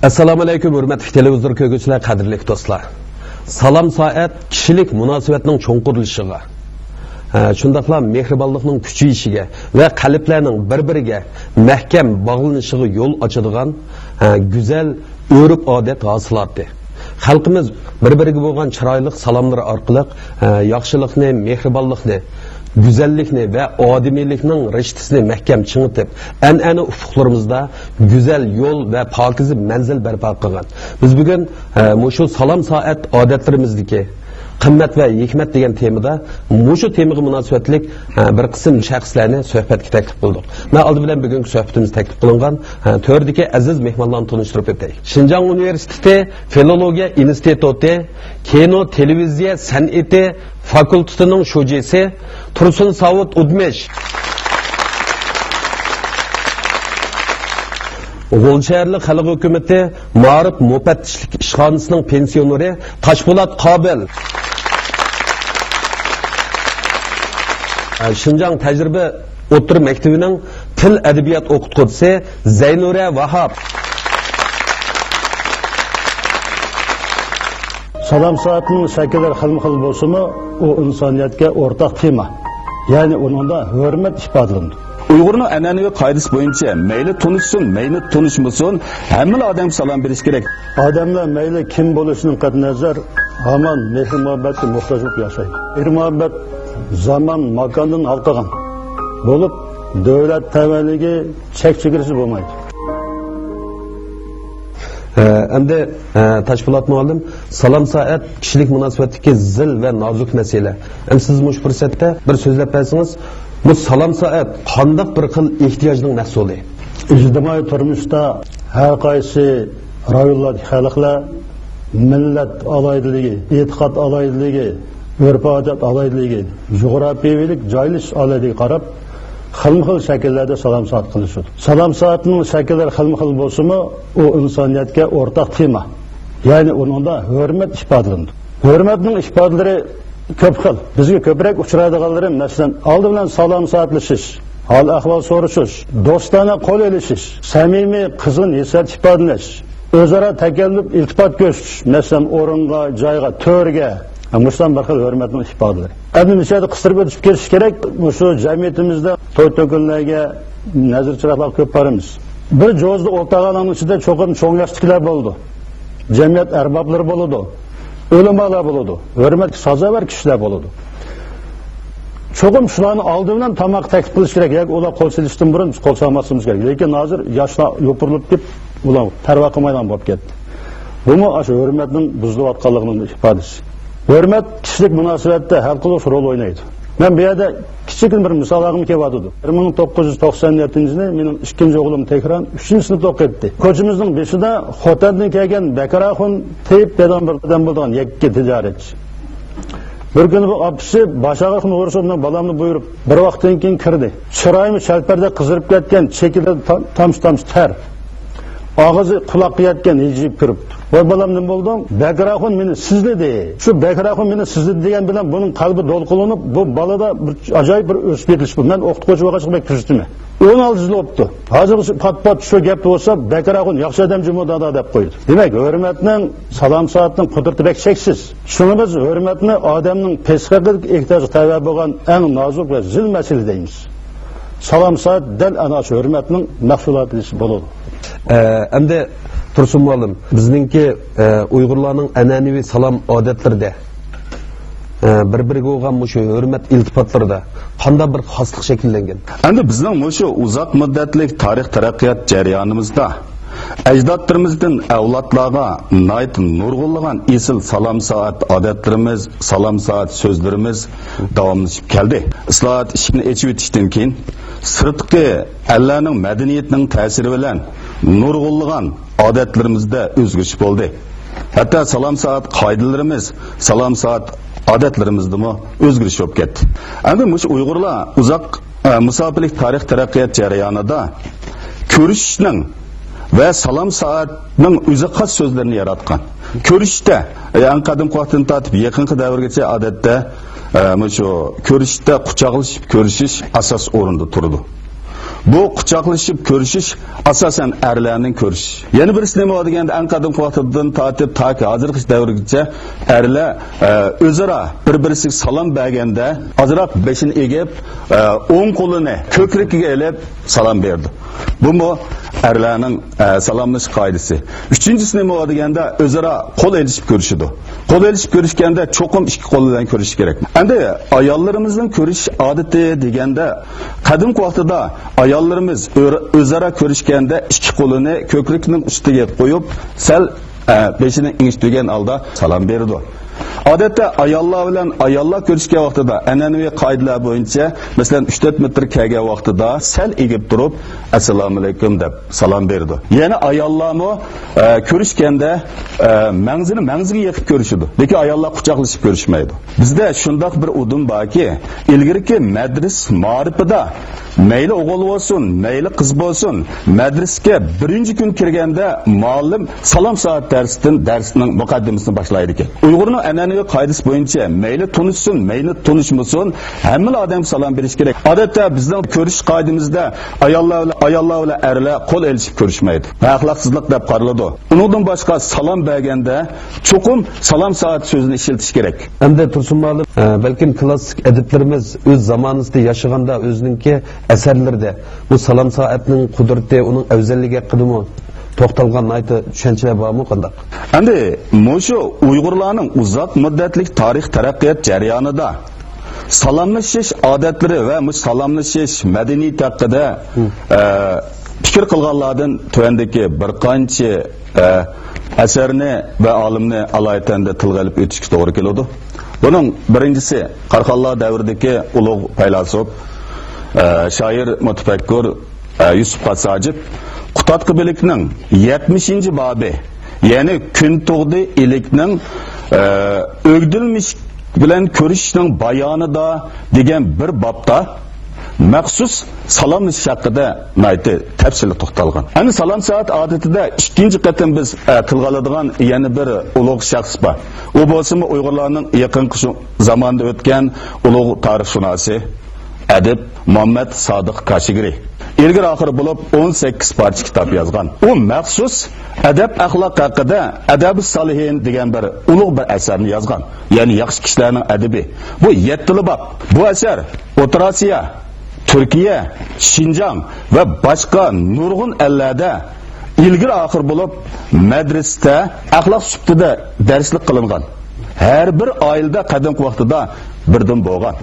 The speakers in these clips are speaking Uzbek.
Assalomu alaykum, hurmatli televizor ko'rguvchilar, qadrli do'stlar. Salom soat kishilik munosabatning cho'nqurilishiga, shundaqla mehribonlikning kuchayishiga va qalblarning bir-biriga mahkam bog'lanishiga yo'l ochadigan go'zal urf-odat hosilati. Xalqimiz bir-biriga bo'lgan chiroyli salomlar orqali yaxshilikni, mehribonlikni, güzellikni ve ademiylikning rishtasini mahkam chingitib, an'ana ufuqlarimizda güzel yol ve pakiz manzil barpo qilgan. Biz bugun shu salom soat odatlarimizdagi qimmat va hikmat degan temada shu temaga munosabatlik bir qism shaxslarni suhbatga taklif qildik. Men oldi bilan bugungi suhbatimiz taklif qilingan to'rdagi aziz mehmonlarni tanishtirib o'tay. Xinjiang Universiteti Filologiya instituti Kino televiziya san'ati fakultetining shujisi Tursun Savut Udmesh. G'olshaharlik xalq hukumati Ma'rif mufattishlik ishxonasining pensioneri Toshpo'lat Qobil. Xinjiang tajriba o'tir maktabining til adabiyot o'qituvchisi Zaynura Vahab. Salom soatning shakllari xilma-xil bo'lsa-mu, u insoniyatga o'rtaq tema. Ya'ni uningda hurmat ifodalandi. Uyg'urning an'anaviy qoidasi bo'yicha mayli tunishsin, mayli tunishmasin, hamma odam salom berish kerak. Odamlar mayli kim bo'lishining qatnazar hamon mehr-muhabbatga muhtoj bo'lib yashaydi. Mehr-muhabbat zaman, makondan halqagan bo'lib, davlat tavalligi chek-chegarasi bo'lmaydi. Endi Toshpo'lat muallim, salom soat kishilik munosabatdagi zil va nozik masala. Endi siz mush fursatda bir so'zlab bersangiz, bu salom soat qanday bir xil ehtiyojning mahsuli? Ijtimoiy turmushda har qaysi rayonlardagi xalqlar millat alayidligi, e'tiqod alayidligi, urf-odat alayidligi, jug'rafiyalik joylashish alayidligiga qarab xilma-xil shakllarda salom soat qilishadi. Salom soatning shakllari xilma-xil bo'lsa-mu, u insoniyatga o'rtaq tema. Ya'ni uningda hurmat ifodalandi. Hurmatning ifodalari ko'p xil. Bizga ko'proq uchraydiganlari, masalan, oldi bilan salom soatlashish, hol ahvol so'rashish, do'stona qo'l elishish, samimiy qizg'in hissiyat ifodalash, o'zaro takalluf iltifot ko'rsatish, masalan, o'ringa, joyga, to'rga Müslüman bir xil hurmatning ifodalari. Endi nechada qistirib o'tib ketish kerak. Shu jamiyatimizda to'y-to'kinlarga nazar chiroqlar ko'p boramiz. Bir jo'zli o'rtog'alarning ichida cho'qim cho'ng yoshliklar bo'ldi. Jamiyat arboblari bo'ladi. O'limalar bo'ladi. Hurmatga sazovar kishilar bo'ladi. Cho'qim shularni oldi bilan tomoq taklif qilish kerak. Yoki ular qo'l silishdan burun qo'l solmasimiz kerak. Lekin hozir yoshlar yopirilib deb ular tarva qilmaydan bo'lib ketdi. Buni shu hurmatning buzilayotganligining ifodasi. Hurmat kishilik munosabatda hal qilish rol o'ynaydi. Men bu yerda kichik bir misol olgim kelyapti. 1997-yilda mening ikkinchi o'g'lim Tehron 3-sinfda o'qiydi. Ko'chimizning beshida Xotandan kelgan Bakaraxon Tayib degan bir odam bo'lgan, yakka tijoratchi. Bir kuni bu opisi Bashag'on o'risidan balamni buyurib, bir vaqtdan keyin kirdi. Chiroyimi shalparda qizirib ketgan, chekida tamsh ter. Ağzı kulakka yetken hicib kiribdi. Voy balam nima bo'ldi? Bakaraxon meni sizledi. Shu Bakaraxon meni sizledi degan bilan buning qalbi to'lqinlanib, bu balada bir ajoyib bir o'sib ketish bu. Men o'qituvchi bo'lgach chiqib kirizdimi? 16 yil o'tdi. Hozir pat shu gap bo'lsa, Bakaraxon yaxshi odam jumodada deb qo'ydi. Demak, hurmatning, salom soatning qudrati bek cheksiz. Shuni biz hurmatni odamning psixologik ehtiyoji tava bo'lgan eng nozik va zil masala deymiz. Salom soat dal ana shu hurmatning mahsuloti bo'ladi. Endi Tursun muallim, bizningki Uyg'urlarning an'anaviy salom odatlarida bir-biriga bo'lgan shu hurmat iltifotlarida qanday bir xoslik shakllangan? Endi bizning shu uzoq muddatlik tarix taraqqiyot jarayonimizda ajdodlarimizdan avlodlarga nayt nurg'unlagan esil salom soat odatlarimiz, salom soat so'zlarimiz davomlashib keldi. Islohot ishini echib o'tishdan keyin sirtqi allarning madaniyatining ta'siri bilan nurg'unlagan odatlarimizda o'zgarish bo'ldi. Hatto salom soat qoidalarimiz, salom soat odatlarimizda o'zgarish bo'lib ketdi. Endi shu Uyg'urlar uzoq musofirlik tarix taraqqiyot jarayonida ko'rishishning ve salom soatning o'zi xos so'zlarini yaratgan. Ko'rishda, eng qadim vaqtdan tortib yaqinqi davrgacha odatda shu ko'rishda quchoqlashib ko'rishish asos o'rinda turdi. bu quchoqlashib ko'rishish asosan erlarning ko'rishi. Yana birisi nima deganda eng qadimgi vaqtdan tortib toki hozirgi davrgacha erlar o'zaro bir-birisiga salom berganda ozroq beshini egib, o'ng qo'lini ko'krigiga ilib salom berdi. Bu mu erlarning salomlash qoidasi. Uchinchisi nima deganda o'zaro qo'l elishib ko'rishidi. Qo'l elishib ko'rishganda cho'qim ikki qo'l bilan ko'rish kerak. Endi ayollarimizning ko'rish odati deganda qadimgi vaqtda ayollarimiz o'zaro ko'rishganda ikki qo'lini ko'krikning ustiga qo'yib, sal beshini ingishtirgan holda salom berdi. Odatda ayollar bilan ayollar ko'rishgan vaqtida an'anaviy qoidalar bo'yicha, masalan 3-4 metr kelgan vaqtida sal egib turib, assalomu alaykum deb salom berdi. Yana ayollarmi ko'rishganda mangziga yetib ko'rishadi. Lekin ayollar quchoqlashib ko'rishmaydi. Bizda shundoq bir udum borki, ilgirki madras ma'rifida mayli o'g'il bo'lsin, mayli qiz bo'lsin, madrasga birinchi kun kirganda muallim salom soat darsining muqaddimasini boshlaydi ekan. Uyg'urning an'anaviy qoidasi bo'yicha mayli tunishsin, mayli tunishmasin, hamma odam salom berish kerak. Odatda bizning ko'rish qoidamizda ayollar bilan erlar qo'l elishib ko'rishmaydi. Axloqsizlik deb qaraladi. Undan boshqa salom berganda cho'qim salom soat so'zini ishiltish kerak. Endi Tursun muallim, balkim klassik adiblarimiz o'z zamonasida yashaganda o'zininki asarlarda bu salom soatning qudrati, uning afzalligi haqida to'xtalgan aytib tushunchalar bormi qanday? Endi mushu Uyg'urlarning uzoq muddatlik tarix taraqqiyot jarayonida salomlashish odatlari va salomlashish madaniyati haqida fikr qilganlardan tuvandagi bir qancha asarni va olimni alohida tilga olib o'tishga to'g'ri keladi. Buning birinchisi Qarqonlar davridagi ulug' faylasuf, shoir, mutafakkur Yusuf Qasajib Qutatqibilikning 70-bobi, ya'ni kun tug'di ilikning o'gdilmish bilan ko'rishning bayonida degan bir bobda maxsus salomlashish haqida nayti tafsili to'xtalgan. Ana salom soat odatida ikkinchi qatim biz tilga oladigan yana bir ulug' shaxs bor. U bo'lsa Uyg'urlarning yaqinqi zamonda o'tgan ulug' tarixshunosi adib Muhammad Sodiq Kashigiri. Ilgari oxir bo'lib 18 parcha kitob yozgan. U maxsus adab axloq haqida Adab-us Solihin degan bir ulug' bir asarni yozgan. Ya'ni yaxshi kishilarning adabi. Bu 7 bob. Bu asar O'rta Osiyo, Turkiya, Shinjong va boshqa nurg'un ellarda ilgari oxir bo'lib madrasada axloq sifatida darslik qilingan. Har bir oilada qadimgi vaqtida birdan bo'lgan.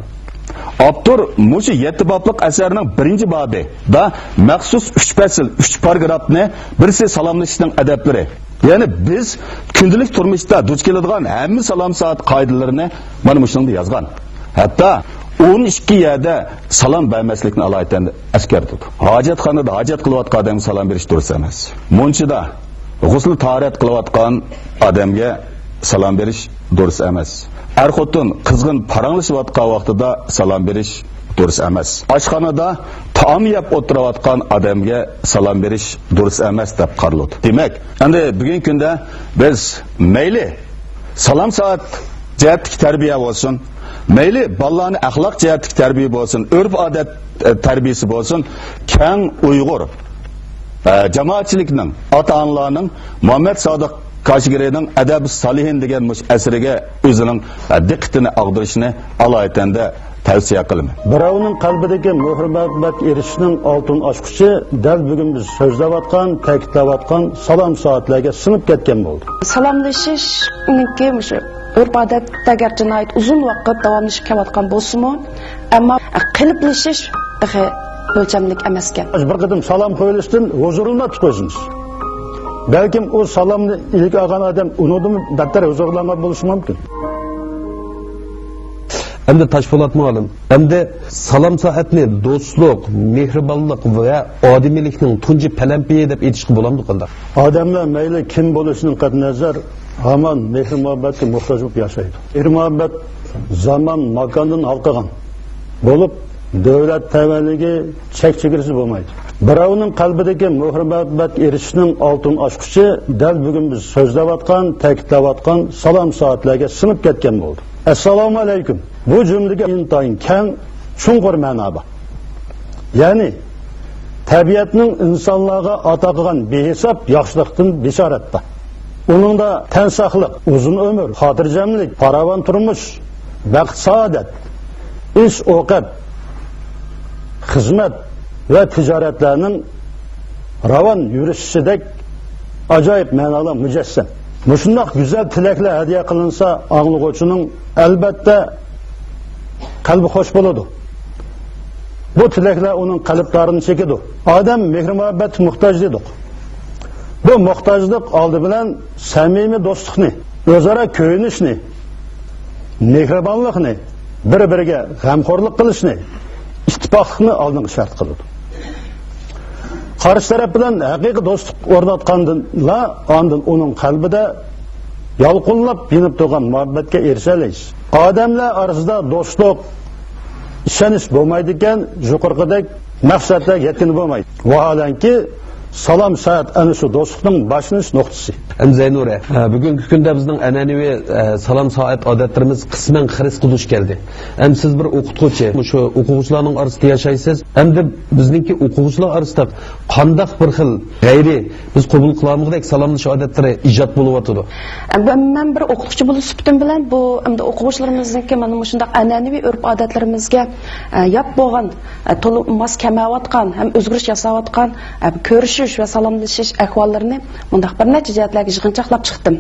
Avtor mushu 7 boblik asarning birinchi bobi da maxsus 3 fasl, 3 paragrafni birisi salomlashishning adablari. Ya'ni biz kundalik turmushda duch keladigan hamma salom soat qoidalarini mana shunda yozgan. Hatto 12 yerda salom bermaslikni alohida eskartdi. Hojatxonada hojat qilayotgan odamga salom berish durust emas. Munchida g'usl tahorat qilayotgan odamga salom berish durust emas. Er-xotin qizg'in paranglashayotgan vaqtida salom berish durust emas. Oshxonada taom yeb o'tirayotgan odamga salom berish durust emas deb qaraladi. Demak, endi bugungi kunda biz mayli salom soat jihatdagi tarbiya bo'lsin, mayli bolalarning axloq jihatdagi tarbiya bo'lsin, urf-odat tarbiyasi bo'lsin, keng Uyg'ur jamoatchilikning, ota-onalarning Muhammad Sodiq Kashigirining Adab-us Solihin degan asariga o'zining diqqatini ag'dirishni alohida tavsiya qilaman. Birovning qalbidagi mehr-muhabbat erishishning oltin ochqichi dal bugun biz so'zlayotgan, ta'kidlayotgan salom soatlarga sinib ketgan bo'ldi. Salomlashishninki shu urf-odatda garchi uzun vaqt davomlashib kelayotgan bo'lsa-mu, ammo qiliblashish o'lchamlik emas ekan. Bir qadim salom qo'yilishdan huzurlanib qo'ysiz. Belkim o salomni ilk olgan odam unudim battar huzurlangan bo'lishi mumkin. Endi Toshpo'lat muallim, endi salom soatni do'stlik, mehribonlik va odimiylikning tunji palampiyi deb aytishga bo'ladimi qanday? Odamlar mayli kim bo'lishining qat nazar hamon mehr-muhabbatga muhtoj bo'lib yashaydi. Mehr-muhabbat zaman, makondan halqagan bo'lib, davlat tavalligi chek-chegarasi bo'lmaydi. Birovning qalbidagi mehr-muhabbat erishishning oltin ochqichi dal bugun biz so'zlayotgan, ta'kidlayotgan salom soatlarga sinib ketgan bo'ldi. Assalomu alaykum. Bu jumlaga intayin keng, chunqur ma'no bor. Ya'ni tabiatning insonlarga ato qilgan behisob yaxshilikdan bishoratda. Uningda tan saqliq, uzun umr, xotirjamlik, farovon turmush, baxt saodat, ish o'qat, xizmat va tijoratlarning ravon yurishidek ajoyib ma'nolar mujassam. Mushundoq go'zal tilaklar hadiya qilinsa, anglovchining albatta qalbi xo'sh bo'ladi. Bu tilaklar uning qalblarini chekidi. Odam mehr-muhabbat muhtoj dedik. Bu muhtojlik oldi bilan samimiy do'stlikni, o'zaro ko'yinishni, mehribonlikni, bir-biriga g'amxo'rlik qilishni, ittifoqlikni oldingi shart qiladi. Qarshi taraf bilan haqiqiy do'stlik o'rnatgandan ondan uning qalbida yolqinlab yinib turgan muhabbatga erishalaysiz. Odamlar orasida do'stlik, ishonish bo'lmaydi ekan, yuqorqidek maqsadga yetkin bo'lmaydi. Vaholanki salom saat ana shu do'stlikning boshlanish nuqtasi. Zaynura, bugungi kunda bizning an'anaviy salom soat odatlarimiz qisman xaris qilish keldi. Siz bir o'qituvchi, shu o'quvchilarning orasida yashaysiz. Endi bizningki o'quvchilar orasida qanday bir xil g'ayri biz qabul qilamizdek salomlash odatlari ijod bo'lyotdi. Men bir o'qituvchi bo'lib sifatim bilan bu endi o'quvchilarimizningki mana shunday an'anaviy urf-odatlarimizga yap bo'lgan, to'liq mos kamayotgan, ham o'zgarish yasayotgan ko'rish va salomlashish ahvollarini bundaq bir necha jihatlarga yig'inchoqlab chiqdim.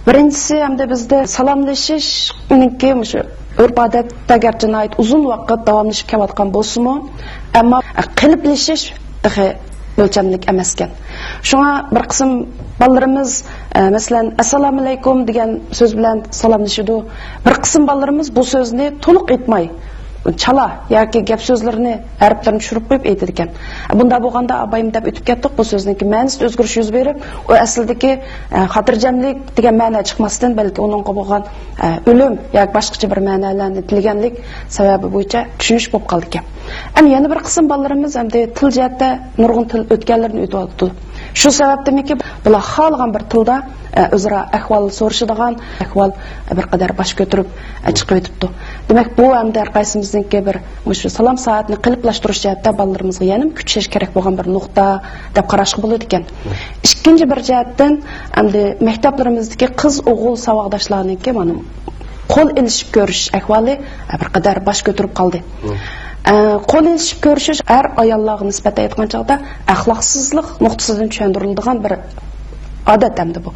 Birinchisi hamda bizda salomlashishninki shu urf-odatda garchi uzun vaqt davomlashib kelayotgan bo'lsa-mu, ammo qiliblashish o'lchamlik emas ekan. Shunga bir qism bolalarimiz masalan assalomu alaykum degan so'z bilan salomlashadi. Bir qism bolalarimiz bu so'zni to'liq aytmay chala yoki gap so'zlarini harflarni tushirib qo'yib aytadi ekan. Bunda bo'lganda abayim deb o'tib ketdik, bu so'zningki ma'nosida o'zgarish yuz berib, u aslidagi xotirjamlik degan ma'no chiqmasdan, balki uningga bo'lgan o'lim yoki boshqacha bir ma'nolarni tilganlik sababi bo'yicha tushunish bo'lib qoldi ekan. Ham yana bir qism bolalarimiz hamda til jihatda nurg'un til o'tganlarni o'tyapti. Shu sababdimiki bular xohlagan bir tilda o'zaro ahvol so'rashadigan, ahvol bir qadar bosh ko'tarib chiqib o'tibdi. Demak, bu hamda har qaysimizningki bir shu salom soatni qiliblashtirish jihatda bolalarimizga yana kuchash kerak bo'lgan bir nuqta deb qarashga bo'ladi ekan. Ikkinchi bir jihatdan hamda maktablarimizdagi qiz-o'g'il savodoshlariniki mana qo'l ilishib ko'rish ahvoli bir qadar bosh ko'tarib qoldi. Qo'l ilishib ko'rishish har ayollarga nisbatan aytgan chog'da axloqsizlik nuqtasidan tushuntiriladigan bir odat hamda bu.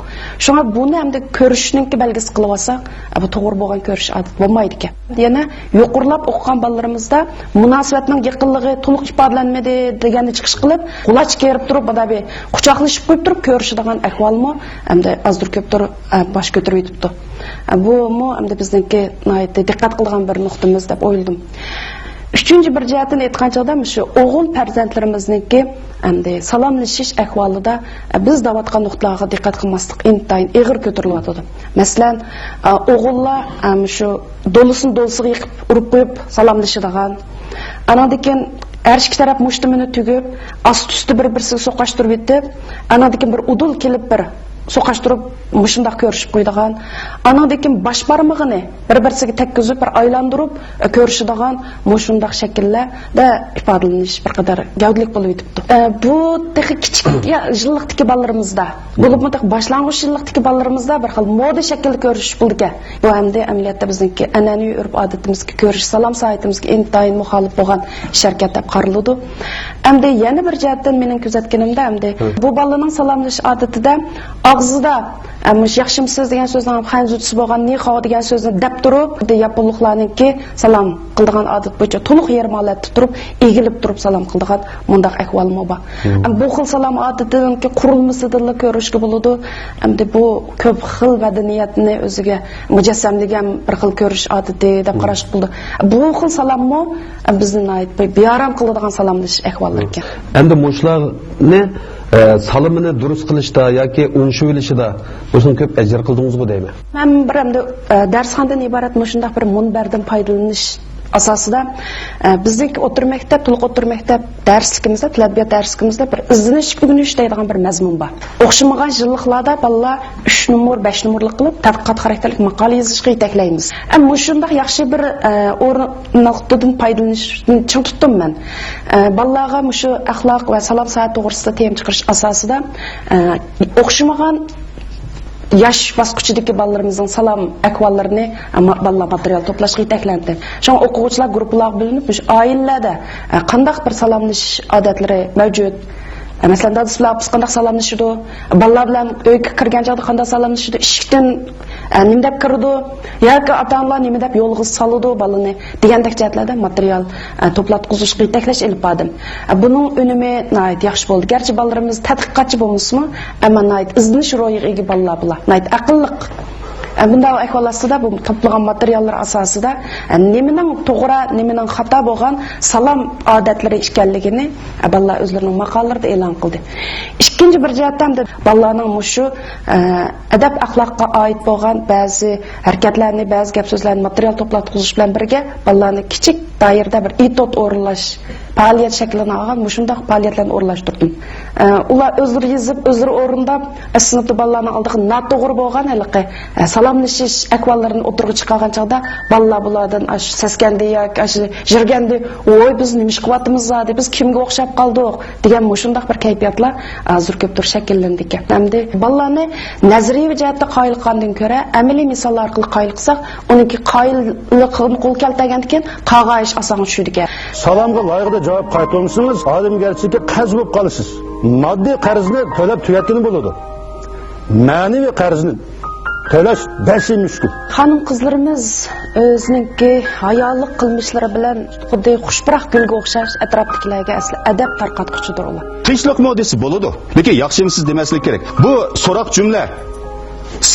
Shunga buni hamda ko'rishninki belgisi qilib olsak, bu to'g'ri bo'lgan ko'rish odat bo'lmaydi ekan. Yana yuqorilab o'qigan bolalarimizda munosabatning yaqinligi to'liq ifodalanmadi deganni chiqish qilib, qulash kerib turib, badabi quchoqlashib qo'yib turib ko'rishadigan ahvolmi hamda azdir ko'pdir bosh ko'tarib yetibdi. Bu hamda bizningki diqqat qilgan bir nuqtamiz deb o'yladim. Üçüncü bir jihatini aytgan chog'da shu o'g'il farzandlarimizningki endi salomlashish ahvolida biz davatgan nuqtalarga diqqat qilmaslik intayin ig'ir ko'tarilyotdi. Masalan, o'g'illar shu do'lisiga yiqib urib qo'yib salomlashadigan, anadan her iki taraf mushtumini tugib, ast-usti bir-birisiga so'qashtirib yetib, anadan bir udul kelib bir so'qashtirib mushundaq ko'rishib qo'ydigan, anadan bosh barmog'ini bir-birisiga tekkizib bir aylantirib ko'rishadigan mushundaq shakllarda ifodalanish bir qadar gavdalik bo'lib yetibdi. Bu texi kichik yillikdagi bolalarimizda, bo'lib boshlang'ich yillikdagi bolalarimizda bir xil moda shaklda ko'rish bo'ldi. Bu hamda amaliyotda bizningki an'anaviy urf-odatimizga ko'rish, salom soatimizga intayin muxolif bo'lgan sharkat deb qaraladi. Hamda yana bir jihatdan mening kuzatganimda hamda bu bolaning salomlash odatida og'zida yaxshimisiz degan so'zni xanjutsi bo'lgan, ni xo degan so'zni deb turib, yaponliklarningki salom qildigan odat bo'yicha to'liq yerim holatda turib, egilib turib salom qildigan mundaq ahvolmi bor. Bu xil salom odatiningki qurilmasidan ko'rishga bo'ladi. Hamda bu ko'p xil madaniyatni o'ziga mujassamlagan bir xil ko'rish odati deb qarash bo'ldi. Bu xil salommi bizni bearam qiladigan salomlash ahvollari ekan. Endi mushlarni salomini durust qilishda yoki unshu bilishida o'zing ko'p ajr qildingizmi deyman. Men bir endi darsxonadan iborat shunday bir munbardan foydalanish asosida bizning o'tir maktab, to'liq o'tir maktab darsligimizda, til adabiyot darsligimizda bir izlanish, o'rganish deydigan bir mazmun bor. O'xshamagan yilliklarda bolalar 3 numur, 5 numurlik qilib tadqiqot xarakterlik maqola yozishga yetaklaymiz. Ammo shunday yaxshi bir o'rindan foydalanishni ching tutdim men. Bolalarga shu axloq va salom soat to'g'risida tem chiqarish asosida o'xshamagan yaş basqıçıdaki balalarımızın salam akvallarini balla material toplashga yetaklandi. Şu o'quvchilar guruhlar bo'linib, oilalarda qanday bir salamlash odatlari mavjud. Masalan, dadasilar biz qanday salamlashadi, balalar bilan uyga kirgan chog'da qanday salamlashadi, eshikdan nima deb kirdi, yoki ota-onalar nima deb yo'lga soladi balani degandek jihatlarda material to'platqizishga yetaklash ilib bordim. Buning unumi nayt yaxshi bo'ldi. Garchi balalarimiz tadqiqotchi bo'lmasmi, ammo nayt izlanish ro'yiga ega balalar bular. Nayt aqlliq. Bunday ahvollarda bu to'plagan materiallar asosida nimaning to'g'ri, nimaning xato bo'lgan salam odatlari ekanligini bolalar o'zlarining maqolalarida e'lon qildi. Ikkinchi bir jihatdan da bolalarning mushu adab axloqqa oid bo'lgan ba'zi harakatlarni, ba'zi gap so'zlarni material to'platqizish bilan birga bolalarni kichik doirada bir etot o'rinlash faoliyat shaklini olgan mushundaq faoliyatlarni o'rinlashtirdim. Ular o'zlari yozib, o'zlari o'rindab, sinfda bolalarning oldiga noto'g'ri bo'lgan haliqi salamlashish akvallarini o'tirg'i chiqargan chog'da bolalar bulardan saskandi yoki jirgandi, "Voy, biz nima ish qilyapmiz zodi, biz kimga o'xshab qoldik?" degan mushundaq bir kayfiyatlar hozir ko'pdir shakllandi ekan. Hamda bolalarni nazariy jihatda qoyil qilgandan ko'ra, amaliy misollar orqali qoyil qilsak, uniki qoyillikni qo'l keltirgan ekan, qag'ayish oson tushadi ekan. Salamga loyiqda javob qaytarmasangiz, odamgarchilikka qarz bo'lib qolasiz. Moddiy qarzni to'lab tugatgani bo'ladi. Ma'naviy qarzni to'lash basi mushkul. Xonim qizlarimiz o'zininki hayollik qilmishlari bilan xuddi xushbiroq gulga o'xshash atrofdagilarga asli adab tarqatquchidir ular. Tinchlik modisi bo'ladi, lekin yaxshimisiz demaslik kerak. Bu so'roq jumla.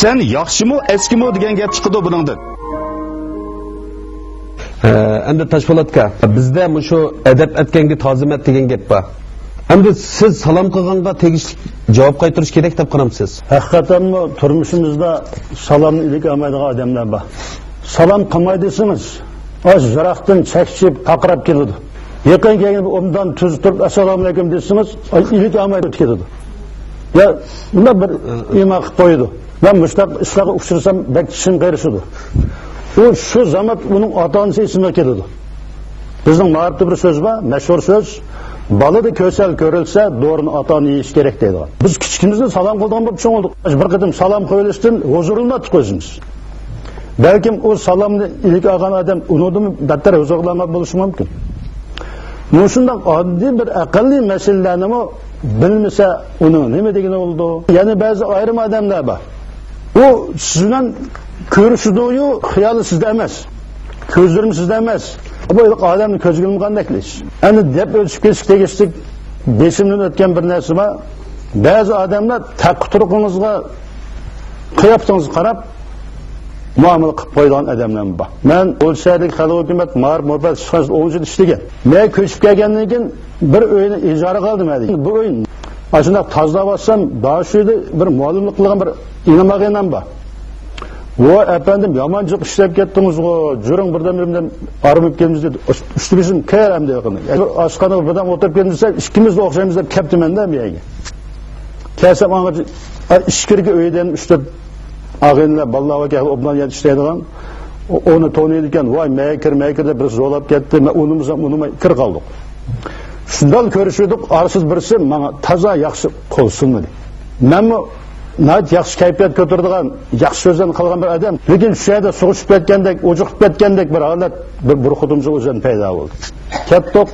Sen yaxshimi, eskimi degan gap chiqadi buningdan. Endi Toshpo'latga bizda shu adab etganga tozimat degan gap bor. Endi siz salom qilganda tegishli javob qaytarish kerak deb qaramsiz. Haqiqatan turmushimizda salomni ilk olmaydigan odamlar bor. Salom qilmay desangiz, oz jiroqdan chakchib taqrab keladi. Yaqin kelgan undan tuz turib assalomu alaykum desangiz, ilk olmaydi ketadi. Ya bunda bir ima qilib qo'ydi. Men mushtaq ishlarga uchrasam bak chin qayrishadi. U shu zaman uning ota-onasi esimga keladi. Bizning ma'rifda bir so'z bor, mashhur so'z. Balada kösel görülse doğrunu atan yiyiş gerek deydi. Biz küçükümüzde salam kıldan bir çoğun olduk. Bir kıdım salam koyuluştun, huzurunda tıközümüz. Belki o salamını ilk ağan adam unudu mu, better huzurlama buluşu mümkün. Nuşundan adli bir akıllı meselelerini mi bilmese onu ne mi degine oldu? Yani bazı ayrım adamlar var. O sizinle görüşüdüğü hıyalı sizde emez. Közlerim sizde emez. Bu adamın közgülümü qandayliş. Yani dep ölçüp geçtik, besimden ötken bir narsa var. Bazı adamlar tak turuğunuzga kıyaptığınızı qarab muamele qilib qo'ygan adamlar bor. Men O'lshaylik xalq hukumat ma'rif muhabbat ishxonasida 10 yil ishlagan. Men ko'chib kelgandan keyin bir uyni ijara qildim hadi. Bu uy ashunda tozalab olsam, daha shuyda bir muallimlik qilgan bir inamaganam bor. Voy efendim yamancık işlep gettiniz o jürün birden arımıp gelimiz dedi. Üstü bizim kerem diyor. Aşkanı birden oturup gelmişse ikimiz de okşayımız hep keptim ben de mi yenge? Kesem ağacı işkirge öğeden üstü ağınla ballava gelip ondan yetiştirdiğin onu tonuyken vay meyker de bir zolap gitti. Unuma kır kaldık. Şundan görüşürdük arsız birisi bana taza yakşı kolsun dedi. Ben Nayt yaxshi kayfiyat ko'taradigan, yaxshi so'zdan qilgan bir odam, lekin shu yerda sug'ishib ketgandek, o'jiqib ketgandek bir holat bir xudumcha o'zdan paydo bo'ldi. Ketdik.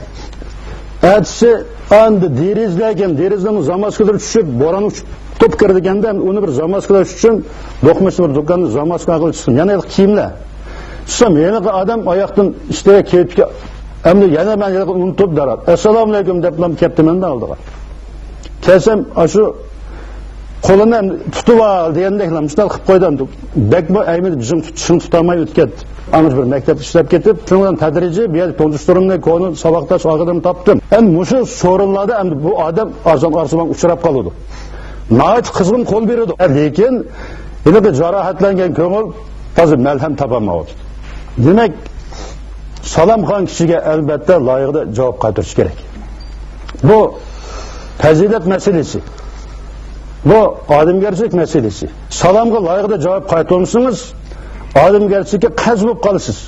Atsi endi derizdan zamaskada tushib, bo'ron uchib top kirdiganda uni bir zamaskada uchun do'qmashni bir do'konda zamaska qilib chiqdim. Yana kiyimlar. Shom yana odam oyoqdan ishtiga ketib, endi yana men unutib darat. Assalomu alaykum deb ketdim endi oldiga. Kelsam shu qo'lini tutib al degandek misol qilib qo'ydim. Bekbo aymi bizim shuni tutamay o'tgan. Amir bir maktabda ishlab ketib, shundan tadrijiy bu yerda tonishtirimni konu saboqdash og'adim topdim. Endi mushu so'rinlarda endi bu odam arzon uchrab qoldi. Nayt qizg'in qo'l berdi. Lekin endi jarohatlangan ko'ngil hozir malham topolmayapti. Demak, salom qilgan kishiga albatta loyiqda javob qaytarish kerak. Bu fazilat masalasi. Bu odamgarchilik masalasi. Salomga loyiqda javob qaytarmasangiz, odamgarchilikka qarz bo'lib qolasiz.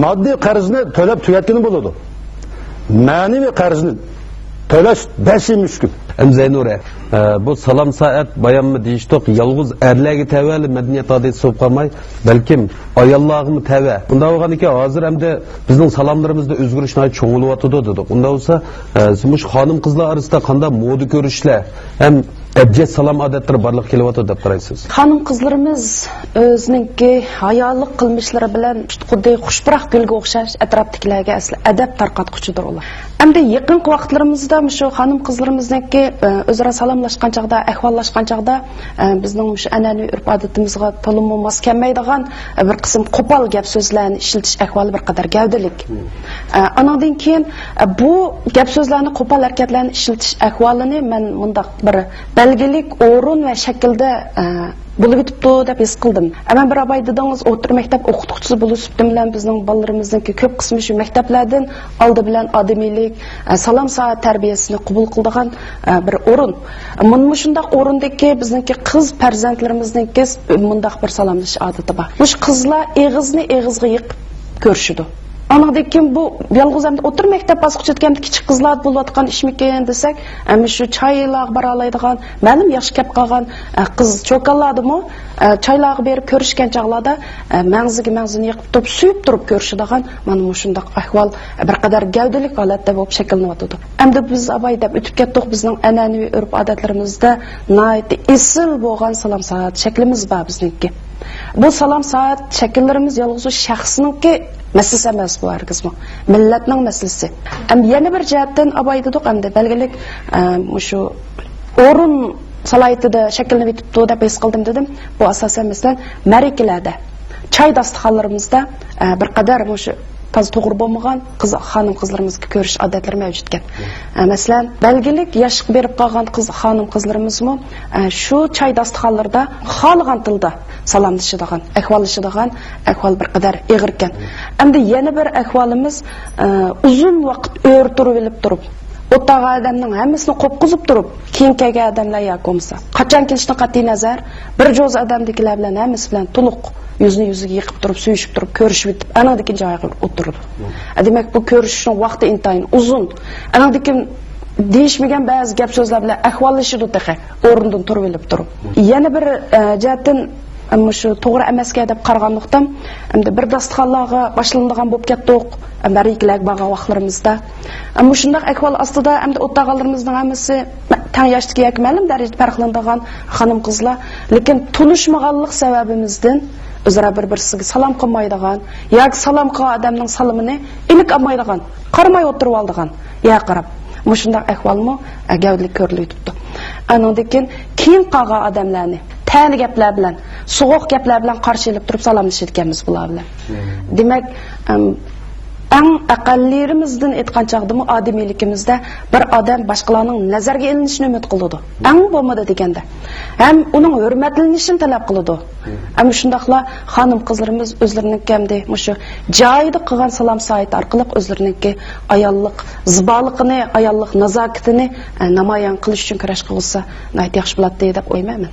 Moddiy qarzni to'lab tugatgan bo'ladi. Ma'naviy qarzni to'lash basi mushkul. Zaynure, bu salom soat bayonmi deyishdik, yolg'iz erlarga tavali madaniyat odati bo'lib qolmay, balkim ayollarga tava. Bunda bo'lgan ekan, hozir hamda bizning salomlarimizda o'zgarishlar cho'ng'ilyotdi dedik. Unda bo'lsa, siz xonim qizlar orasida qanday moda ko'rishlar ham abjad salom odatlari barliq kelyapti deb qaraysiz. Xonim qizlarimiz o'zininki hayolik qilmishlari bilan xuddi xushbiroq gulga o'xshash atrofdagilarga asli adab tarqatquchidir ular. Hamda yaqinqi vaqtlarimizda shu xonim qizlarimizniki o'zaro salomlashgan chaqda, ahvollashgan chaqda bizning shu an'anaviy urf-odatimizga to'liq mos kelmaydigan bir qism qo'pol gap so'zlarni ishlatish ahvoli bir qadar gavdalik. Andan keyin bu gap so'zlarni, qo'pol harakatlarni ishlatish ahvolini men bundaq bir belgilik o'rin va shaklda bo'lib o'tibdi deb his qildim. Ama bir abay dedingiz, o'tir maktab o'qituvchisi bo'lishibdi bilan bizning bolalarimizningki ko'p qismi shu maktablardan oldi bilan odamiylik, salom soat tarbiyasini qabul qiladigan bir o'rin. Mana shunday o'rindagi bizningki qiz farzandlarimizningki mundaq bir salomlash odati bor. Mush qizlar eg'izni eg'izga yiqib ko'rishidi. Anadaki bu yalğız hem otur mektep basqıçıdken kichik qizlar bo'layotgan ishmikan desak, ama shu choylar baralaydigan, ma'lum yosh kep qolgan qiz cho'kalladimi, choylarga berib ko'rishgan chaqlarda ma'zini yiqib turib, suyib turib ko'rishadigan mana shunday ahvol bir qadar gavdalik holatda bo'lib shakllanyotdi. Endi biz abay deb o'tib ketdik, bizning an'anaviy urf-odatlarimizda nihoyatda esil bo'lgan salom soat shaklimiz bor bizningki. Bu salom soat shakllarimiz yalğız shaxsningki meselesi emas bu herkesmi. Milletning meselesi. Hem yana bir jihatdan abay dedik, hamda belgilik shu o'rin salohiyatida shakllanib yetibdi deb his qildim dedim. Bu asosan masalan marakalarda, choy dasturxonlarimizda bir qadar shu toza to'g'ri bo'lmagan xonim qizlarimizga ko'rish odatlari mavjud ekan. Masalan, belgilik yosh berib qolgan xonim qizlarimizmi shu choy dasturxonlarida xohlagan tilda salomlashadigan, ahvollashadigan ahvol bir qadar og'ir ekan. Endi yana bir ahvolimiz uzun vaqt o'rtirib olib turib, o'taq odamning hammasini qo'pqizib turib, keyin kelgan odamlar yo'qmisa, qachon kelishdan qat'iy nazar bir jo'z odamdagilar bilan hammasi bilan to'liq yuziga yiqib turib, suyishib turib, ko'rishib o'tib, anadagi joyga o'tirdi. Demak, bu ko'rishishning vaqti intayin uzun. Anadagi deyishmagan ba'zi gap so'zlar bilan ahvollashidi deqa, o'rnidan turib olib turib. Yana bir jihatdan shu to'g'ri emasga deb qaraganlikdan, endi bir dasturxonlarga boshlanadigan bo'lib ketdik, mariklar bo'lgan vaqtlarimizda. Ammo shunday ahvol ostida endi o'tag'alarimizning hammasi tang yoshdagi yoki ma'lum darajada farqlanadigan xonim qizlar, lekin tunishmaganlik sababimizdan o'zaro bir-birisiga salom qilmaydigan yoki salom qilgan odamning salomini ilik olmaydigan, qaramay o'tirib oldigan, ya qarab. Bu shunday ahvolmi gavdalik ko'rilib turibdi. Andan keyin qolgan odamlarni tani gaplar bilan, so'g'uq gaplar bilan qarshilab turib salomlashadiganmiz bular bilan. Demak, eng aqallirimizdan aytgan chaqdimi odamiyligimizda bir odam boshqalarning nazarga ilinishini umid qiladi. Eng bo'lmadi deganda, ham uning hurmatlanishini talab qiladi. Ama shundaqla xonim qizlarimiz o'zlarining kamda shu joyida qilgan salom soat orqali o'zlarining ayollik ziboligini, ayollik nazokatini namoyon qilish uchun kurash qilsa, nihoyat yaxshi bo'ladi deb o'ylayman.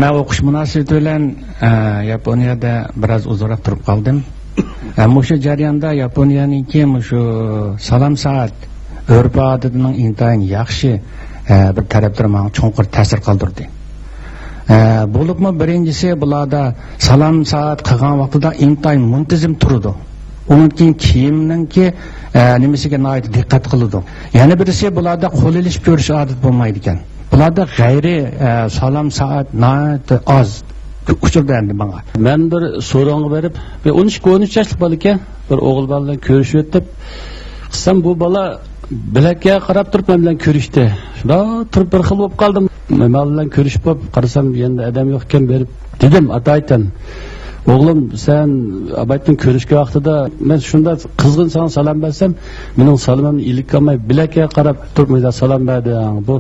Men o'qish munosabati bilan Yaponiyada biroz uzoqroq turib qoldim. Ammo shu jarayonda Yaponiyaningki shu salom soat urf-odatining intayin yaxshi bir taraflari menga cho'nqur ta'sir qoldirdi. Bo'libmi birinchisi bularda salom soat qilgan vaqtida intayin muntazam turdi. Undan kiyimninki nimasiga nihoyat diqqat qiladi. Yana birisi bularda qo'l ilishib ko'rish odat bo'lmaydi ekan. Bularda g'ayri salom soat nihoyat oz uchurdi endi menga. Men bir so'rovga berib, 12-13 yoshli bola ekan, bir o'g'il bola bilan ko'rishib o'tib, qissam bu bola bilakka qarab turib men bilan ko'rishdi. Shunda turib bir xil bo'lib qoldim. Men bilan ko'rishib bo'lib, qarasam endi odam yo'q ekan berib dedim ataytan. Oğlum sen abaytın körüşke vaqtida men shunda qizg'in sana salom bersam, mening salomimni ilik olmay bilakka qarab turmaydi salom berdi. Bu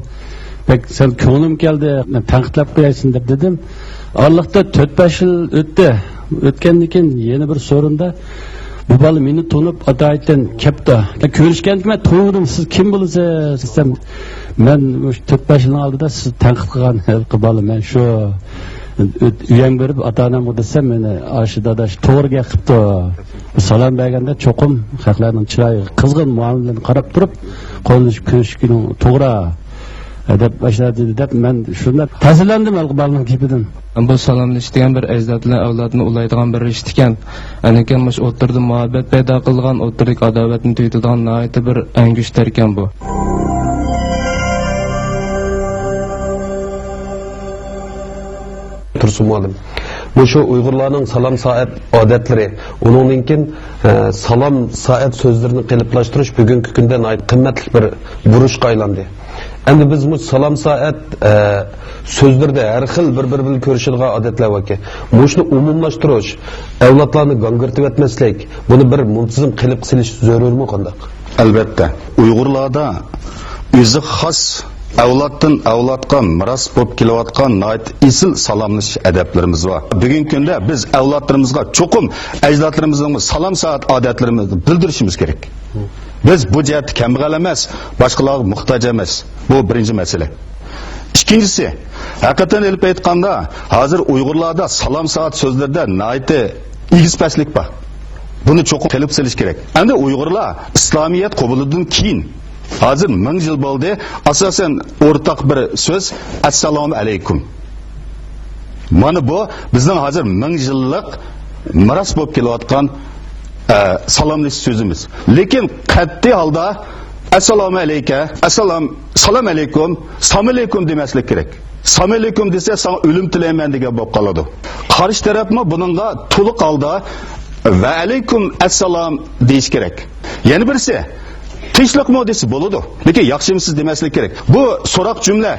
pek sen ko'nglim keldi, tanqidlab qo'yaysin deb dedim. Orliqda 4-5 yil o'tgandan keyin yana bir so'rinda bu bola meni tunib atoydan kepti. Ko'rishganman, to'g'rim siz kim bo'lasiz desam, men 4-5 yil oldida siz tanqid qilgan bola, men shu uyam berib ota-onamga desam, meni ashi dadash to'g'riga qilibdi. Salom berganda cho'qim xalqlarning chiroyi qizg'in muomalani qarab turib, qo'lni ko'rishkining to'g'ri deb boshladi deb men shunda ta'sirlandim alqobalning gapidan. Bu salomlashgan bir ajdodlar avlodni ulaydigan bir ish ekan. Anakan mush o'tirdi muhabbat paydo qilgan, o'tirdik adovatni tuydigan nihoyat bir angushtar ekan bu. Tursun muallim. Bu şu Uygurlarning salom soat odatlari, uningdan salom soat so'zlarini qiliblashtirish bugungi kunda qimmatli bir burishga aylandi. Endi biz bu salom soat so'zlarda har xil bir-biri bilan ko'rishilgan odatlar bor. Buni umumlashtirish, avlodlarni gangirtib etmaslik, buni bir muntazam qilib qilish zarurmi qanday? Albatta. Uyg'urlarda o'zi xos avloddan avlodga miros bo'lib kelayotgan nihoyat isil salomlash adablarimiz bor. Bugungi kunda biz avlodlarimizga cho'qim ajdodlarimizning salom soat odatlarimizni bildirishimiz kerak. Biz bu jihatda kambag'al emas, boshqalarga muhtoj emas. Bu birinchi masala. Ikkinchisi, haqiqatan elib aytganda, hozir Uyg'urlarda salom soat so'zlarda nihoyat igizpaslik bor. Buni cho'qim qilib silish kerak. Endi Uyg'urlar islomiyat qabulidan keyin hozir 1000 yil bo'ldi, asosan o'rtaq bir so'z assalomu alaykum. Mana bu bizning hozir 1000 yillik miros bo'lib kelayotgan salomlash so'zimiz. Lekin qat'iy holda assalomu alayka, salom alaykum, salom alaykum demaslik kerak. Salom alaykum desa sana o'lim tilayman degan bo'lib qoladi. Qarshi tarafmi buningga to'liq holda va alaykum assalom deyish kerak. Yana birisi tinchlik modisi bo'ladi. Lekin yaxshimisiz demaslik kerak. Bu so'roq jumla.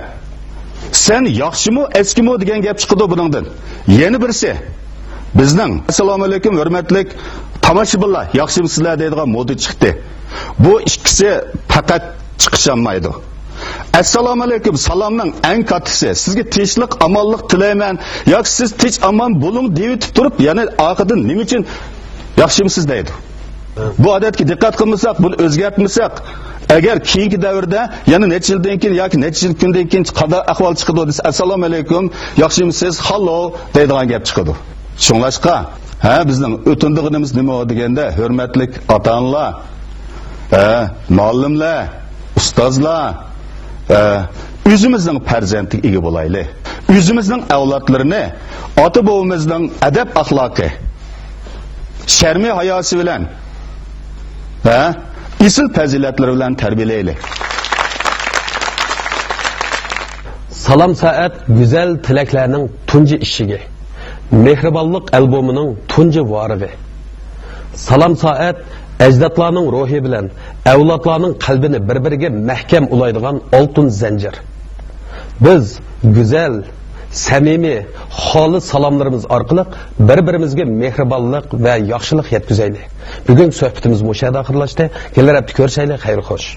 Sen yaxshimi, eskimi degan gap chiqadi buningdan. Yana birisi bizning assalomu alaykum hurmatlik tomoshabinlar yaxshimisizlar deydigan modi chiqdi. Bu ikkisi faqat chiqishamaydi. Assalomu alaykum salomning eng kattasi. Sizga tinchlik, amonlik tilayman yoki siz tinch amon bo'ling deb turib, yana oxidan nima uchun yaxshimisiz deydi. Bu odatga diqqat qilmasak, buni o'zgartmasak, agar keyingi davrda yana necha yildan keyin yoki necha yil kundan keyin qanday ahvol chiqadi desa, assalomu alaykum, yaxshimisiz, hallo deydigan gap chiqadi. Shunglashqa, bizning o'tindig'imiz nima deganda, hurmatli ota-onalar, muallimlar, ustozlar, o'zimizning farzandiga ega bo'laylik. O'zimizning avlodlarini ota-bobomizning adab axloqi, sharmi hayosi bilan isil fazilatlari bilan tarbiyalaylik. Salom soat go'zal tilaklarning tunji ishiga, mehribonlik albomining tunji vorig'i. Salom soat ajdodlarning ruhi bilan avlodlarning qalbini bir-biriga mahkam ulaydigan oltin zanjir. Biz go'zal, samimiy, xolis salomlarimiz orqali bir-birimizga mehribonlik va yaxshilik yetkazaylik. Bugun suhbatimiz mushada oxirlashdi. Kelar hafta ko'rishaylik. Xayr xo'sh.